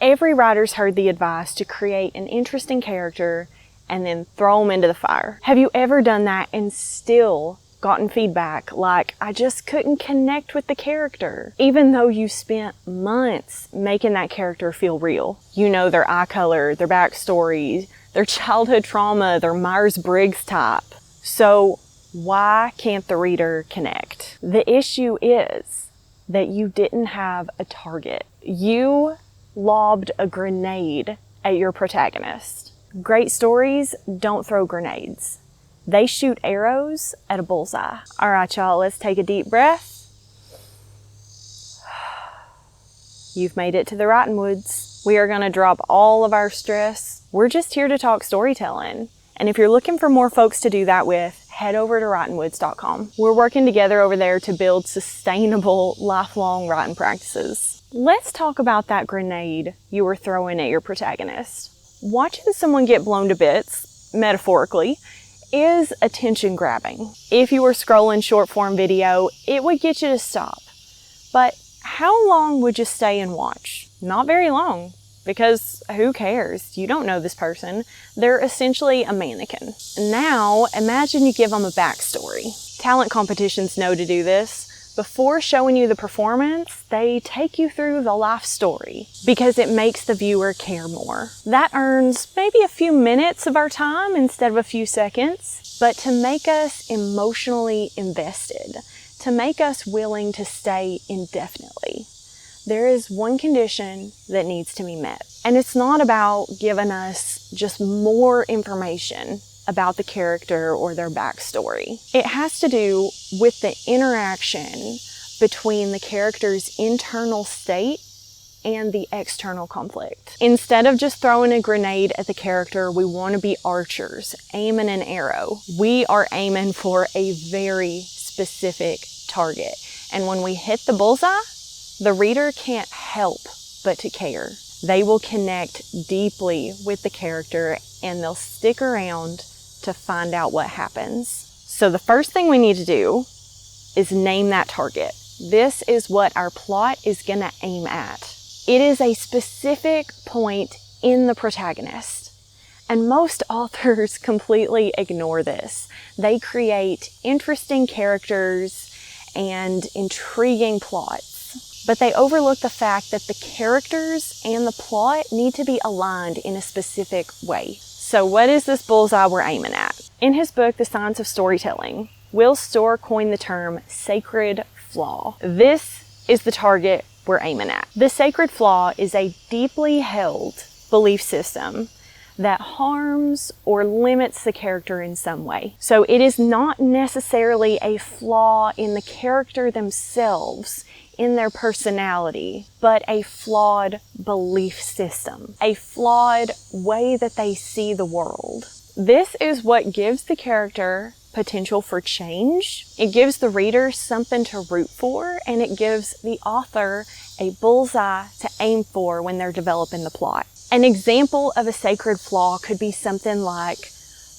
Every writer's heard the advice to create an interesting character and then throw them into the fire. Have you ever done that and still gotten feedback like, I just couldn't connect with the character, even though you spent months making that character feel real? You know their eye color, their backstory, their childhood trauma, their Myers-Briggs type. So why can't the reader connect? The issue is that you didn't have a target. You lobbed a grenade at your protagonist. Great stories don't throw grenades. They shoot arrows at a bullseye. All right, y'all, let's take a deep breath. You've made it to the writing woods. We are gonna drop all of our stress. We're just here to talk storytelling. And if you're looking for more folks to do that with, head over to writingwoods.com. We're working together over there to build sustainable, lifelong writing practices. Let's talk about that grenade you were throwing at your protagonist. Watching someone get blown to bits, metaphorically, is attention grabbing. If you were scrolling short form video, it would get you to stop. But how long would you stay and watch? Not very long, because who cares? You don't know this person. They're essentially a mannequin. Now, imagine you give them a backstory. Talent competitions know to do this. Before showing you the performance, they take you through the life story because it makes the viewer care more. That earns maybe a few minutes of our time instead of a few seconds, but to make us emotionally invested, to make us willing to stay indefinitely, there is one condition that needs to be met. And it's not about giving us just more information about the character or their backstory. It has to do with the interaction between the character's internal state and the external conflict. Instead of just throwing a grenade at the character, we want to be archers, aiming an arrow. We are aiming for a very specific target. And when we hit the bullseye, the reader can't help but to care. They will connect deeply with the character and they'll stick around to find out what happens. So the first thing we need to do is name that target. This is what our plot is gonna aim at. It is a specific point in the protagonist. And most authors completely ignore this. They create interesting characters and intriguing plots, but they overlook the fact that the characters and the plot need to be aligned in a specific way. So what is this bullseye we're aiming at? In his book, The Science of Storytelling, Will Storr coined the term sacred flaw. This is the target we're aiming at. The sacred flaw is a deeply held belief system that harms or limits the character in some way. So it is not necessarily a flaw in the character themselves, in their personality, but a flawed belief system, a flawed way that they see the world. This is what gives the character potential for change. It gives the reader something to root for, and it gives the author a bullseye to aim for when they're developing the plot. An example of a sacred flaw could be something like,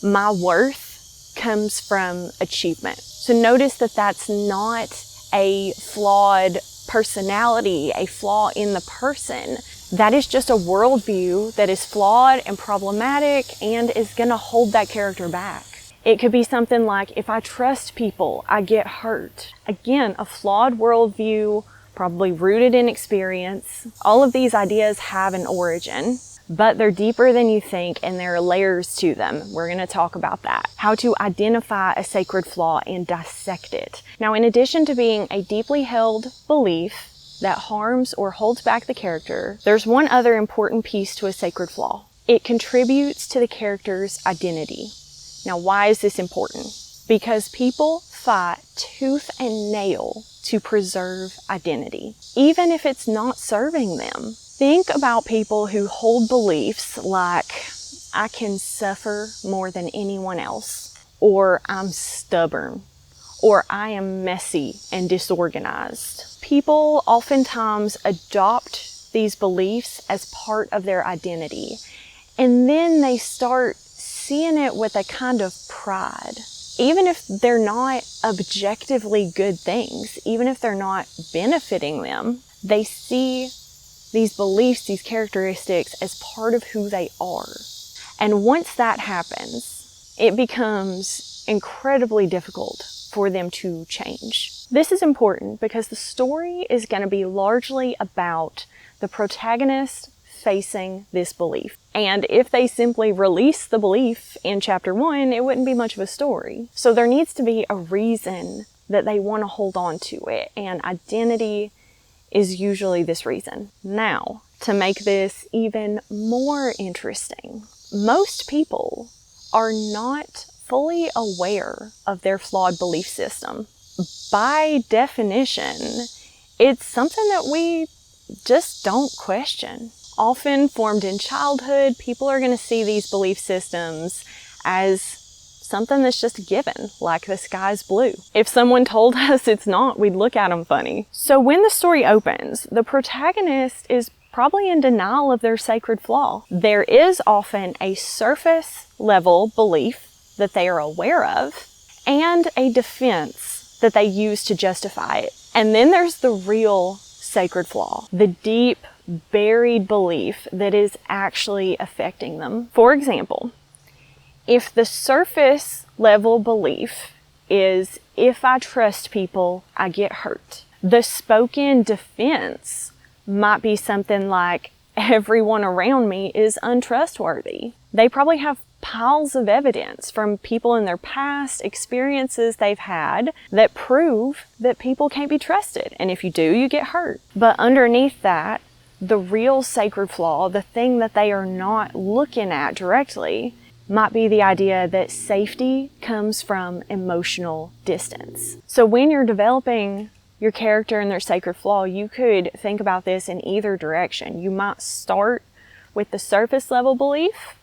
my worth comes from achievement. So notice that that's not a flawed personality, a flaw in the person. That is just a worldview that is flawed and problematic and is gonna hold that character back. It could be something like, if I trust people, I get hurt. Again, a flawed worldview, probably rooted in experience. All of these ideas have an origin, but they're deeper than you think and there are layers to them. We're going to talk about that. How to identify a sacred flaw and dissect it. Now, in addition to being a deeply held belief that harms or holds back the character, there's one other important piece to a sacred flaw. It contributes to the character's identity. Now, why is this important? Because people fight tooth and nail to preserve identity, even if it's not serving them. Think about people who hold beliefs like, I can suffer more than anyone else, or I'm stubborn, or I am messy and disorganized. People oftentimes adopt these beliefs as part of their identity, and then they start seeing it with a kind of pride. Even if they're not objectively good things, even if they're not benefiting them, they see these beliefs, these characteristics as part of who they are. And once that happens, it becomes incredibly difficult for them to change. This is important because the story is going to be largely about the protagonist facing this belief. And if they simply release the belief in chapter 1, it wouldn't be much of a story. So there needs to be a reason that they want to hold on to it, and identity is usually this reason. Now, to make this even more interesting, most people are not fully aware of their flawed belief system. By definition, it's something that we just don't question. Often formed in childhood, people are going to see these belief systems as something that's just a given, like the sky's blue. If someone told us it's not, we'd look at them funny. So when the story opens, the protagonist is probably in denial of their sacred flaw. There is often a surface level belief that they are aware of and a defense that they use to justify it. And then there's the real sacred flaw, the deep, buried belief that is actually affecting them. For example, if the surface level belief is, if I trust people, I get hurt, the spoken defense might be something like, everyone around me is untrustworthy. They probably have piles of evidence from people in their past experiences they've had that prove that people can't be trusted. And if you do, you get hurt. But underneath that, the real sacred flaw, the thing that they are not looking at directly, might be the idea that safety comes from emotional distance. So when you're developing your character and their sacred flaw, you could think about this in either direction. You might start with the surface level belief,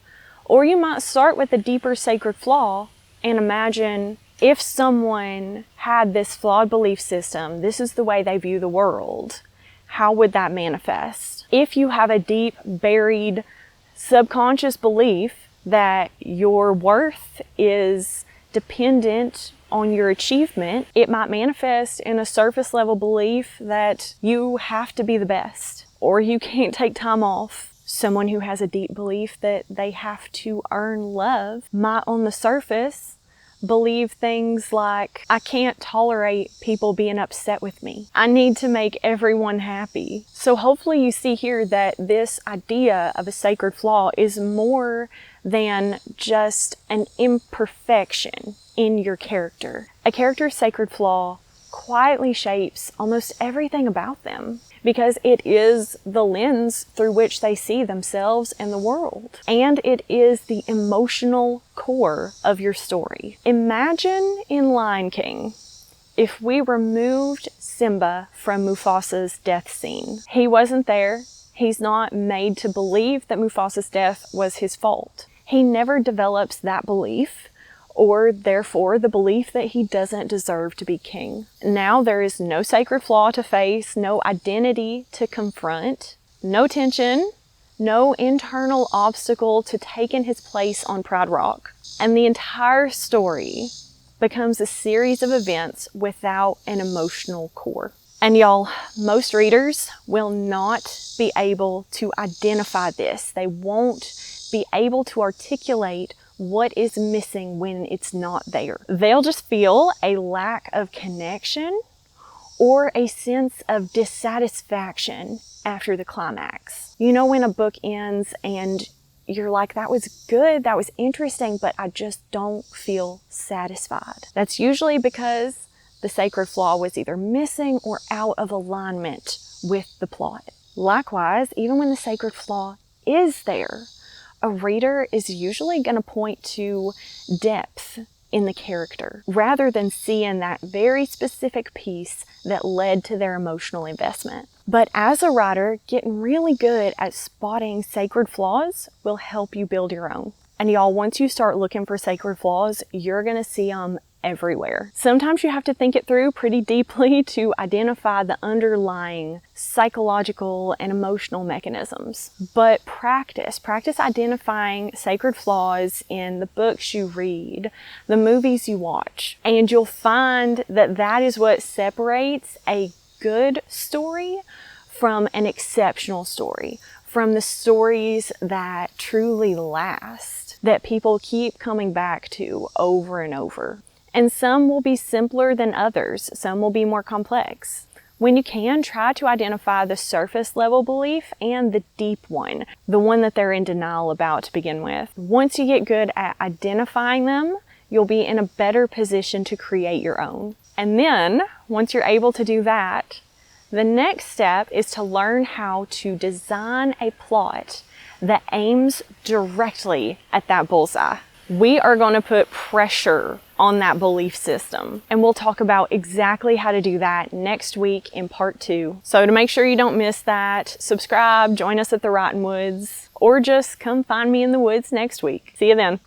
or you might start with a deeper sacred flaw and imagine if someone had this flawed belief system, this is the way they view the world, how would that manifest? If you have a deep, buried, subconscious belief that your worth is dependent on your achievement, it might manifest in a surface level belief that you have to be the best, or you can't take time off. Someone who has a deep belief that they have to earn love might, on the surface, believe things like, I can't tolerate people being upset with me. I need to make everyone happy. So hopefully you see here that this idea of a sacred flaw is more than just an imperfection in your character. A character's sacred flaw quietly shapes almost everything about them, because it is the lens through which they see themselves and the world. And it is the emotional core of your story. Imagine in Lion King, if we removed Simba from Mufasa's death scene. He wasn't there. He's not made to believe that Mufasa's death was his fault. He never develops that belief, or therefore the belief that he doesn't deserve to be king. Now there is no sacred flaw to face, no identity to confront, no tension, no internal obstacle to take in his place on Pride Rock. And the entire story becomes a series of events without an emotional core. And y'all, most readers will not be able to identify this. They won't be able to articulate what is missing when it's not there. They'll just feel a lack of connection or a sense of dissatisfaction after the climax. You know, when a book ends and you're like, that was good, that was interesting, but I just don't feel satisfied. That's usually because the sacred flaw was either missing or out of alignment with the plot. Likewise, even when the sacred flaw is there, a reader is usually going to point to depth in the character rather than seeing that very specific piece that led to their emotional investment. But as a writer, getting really good at spotting sacred flaws will help you build your own. And y'all, once you start looking for sacred flaws, you're going to see them everywhere. Sometimes you have to think it through pretty deeply to identify the underlying psychological and emotional mechanisms. But practice identifying sacred flaws in the books you read, the movies you watch, and you'll find that that is what separates a good story from an exceptional story, from the stories that truly last, that people keep coming back to over and over. And some will be simpler than others, some will be more complex. When you can, try to identify the surface level belief and the deep one, the one that they're in denial about to begin with. Once you get good at identifying them, you'll be in a better position to create your own. And then, once you're able to do that, the next step is to learn how to design a plot that aims directly at that bullseye. We are going to put pressure on that belief system, and we'll talk about exactly how to do that next week in part 2. So to make sure you don't miss that, subscribe, join us at the Rotten Woods, or just come find me in the woods next week. See you then.